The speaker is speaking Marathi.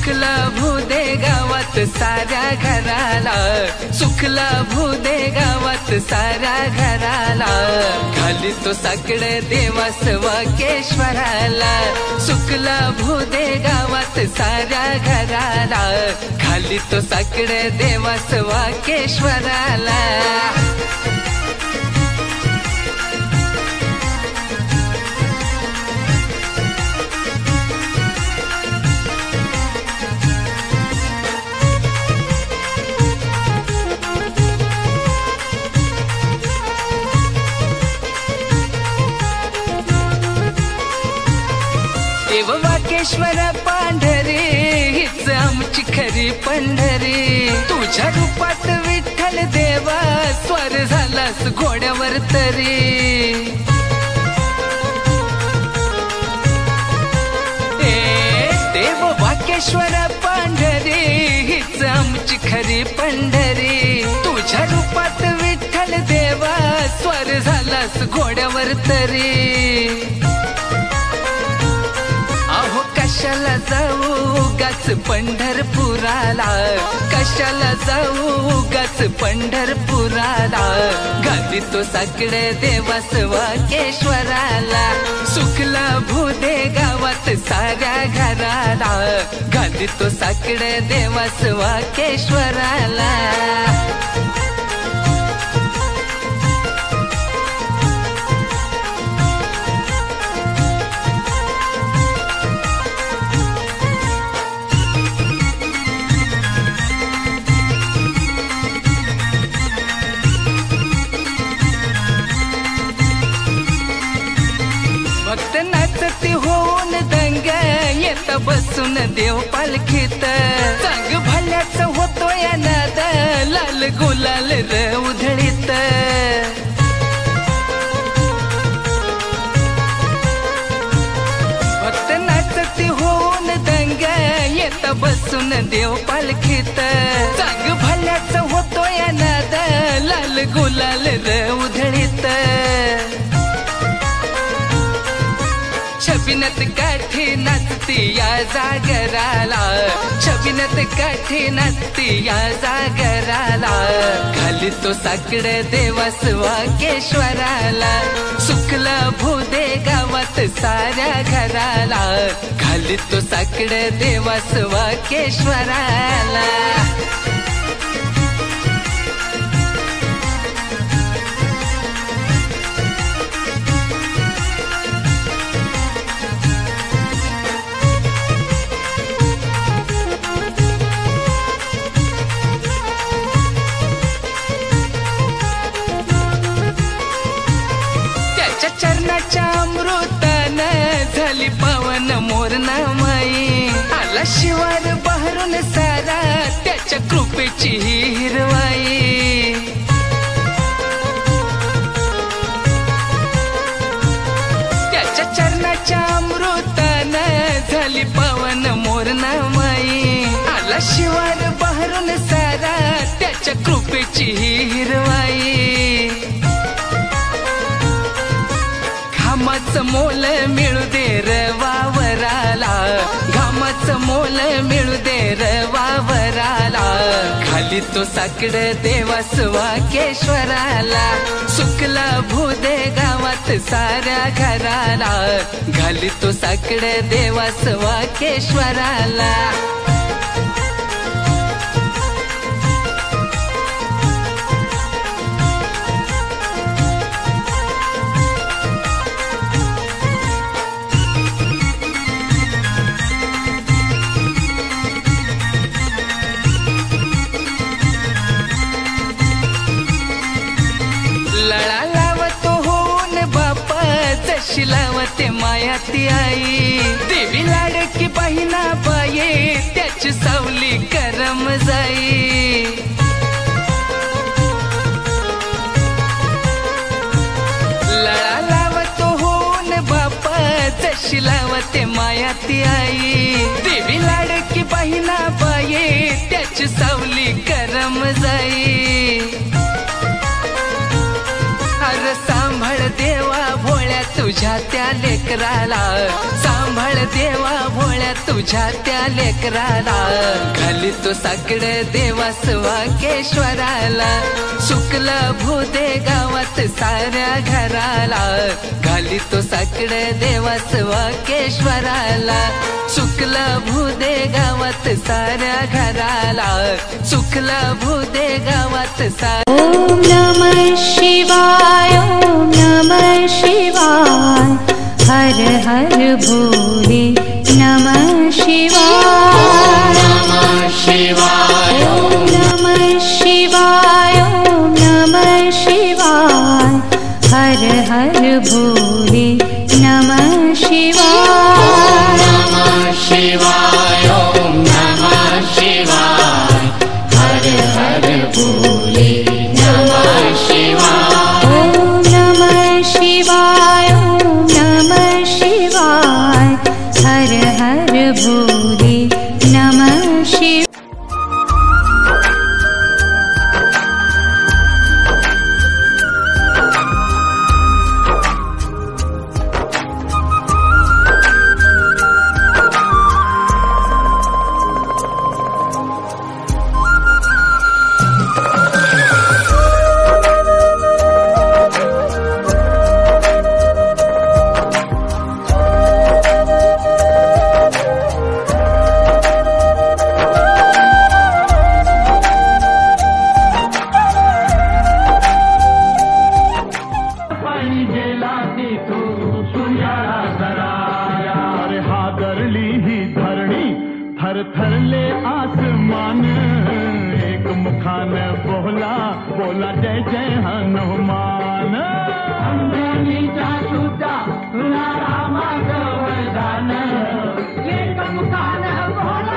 सुखला भूदे गावात साऱ्या घराला, सुखला भूदे गावात साऱ्या घराला, घाली तो साकडे देवास वाकेश्वराला, सुखला भूदे गावात साऱ्या घराला, घाली तो साकडे देवास वाकेश्वराला. देव वाकेश्वर पांढरी हीच आमची खरी पंढरी, तुझ्या रूपात विठ्ठल देवा स्वर झालास घोड्यावर तरी. देव वाकेश्वर पांढरी हीच आमची खरी पंढरी, तुझ्या रूपात विठ्ठल देवा स्वर झालास घोड्यावर तरी. कशाला जाऊ उगाच पंढरपुराला, कशाला जाऊ उगाच पंढरपुराला, घाली तो साकडे देवास वाकेश्वराला, सुखला भूदे गावात साऱ्या घराला, घाली तो साकडे देवास वाकेश्वराला. भक्त नाचती होऊन दंग येत बसून देव पालखीत, चांग भल्याच होतो या नाद लाल गुलाल र उधळीत. भक्त नाचती होऊन दंग येत बसून देव पालखीत, चांग भल्याच होतो या नाद लाल गुलाल र उधळीत. छबिनत काठी नाचती या जागराला, छबिनत काठी नाचती या जागराला, घाली तो साकडे देवास वाकेश्वराला, सुखला भूदे गावात साऱ्या घराला, घाली तो साकडे देवास वाकेश्वराला. चरणाच्या अमृतान झाली पावन मोरणा माई, आला शिवार बहरून सारा त्याच्या कृपेची ही हिरवाई. त्याच्या चरणाच्या अमृतान झाली पावन मोरणा माई, आला शिवार बहरून सारा त्याच्या कृपेची ही हिरवाई. घामाचं मोल मिळू दे र वावराला, घामाचं मोल मिळू दे र वावराला, घाली तो साकडे देवास वाकेश्वराला, सुखला भूदे गावात साऱ्या घराला, घाली तो साकडे देवास वाकेश्वराला. लळा लावतो होऊन बापा जशी लावते माया ती आई, देवी लाडकी बहिणा बाये त्याची सावली करम जाई. लळा लावतो होऊन बापा जशी लावते माया ती आई, देवी लाडकी बहिणा बाये त्याची सावली करम जाई. अर सांभाळ देवा भोळ्या तुझ्या त्या त्या लेकराला, सांभाळ देवा भोळ्या तुझ्या त्या लेकराला. घाली तो साकडे देवास वाकेश्वराला, सुकला भूदे गावात साऱ्या घराला. घाली तो साकडे देवास वाकेश्वराला, सुकला भूदे गावात साऱ्या घराला. सुकला भूदे गावात साऱ्या. ओम नमः शिवाय, ओम नमः शिवाय, हर हर भोले नमः शिवाय. नमः शिवाय, ओम नमः शिवाय, ओम नमः शिवाय, हर हर भोले नमः शिवाय. नमः शिवाय, ओम नमः शिवाय, हर हर भोले नमः शिवाय. ओम नमः शिवाय, ओम नमः शिवाय, हर हर भोले नमः शिवाय. थरले आसमान, एक मुखान बोला बोला जय जय हनुमान. अंजनीचा सुद्धा तुला रामाचं वरदान, एक मुखान बोला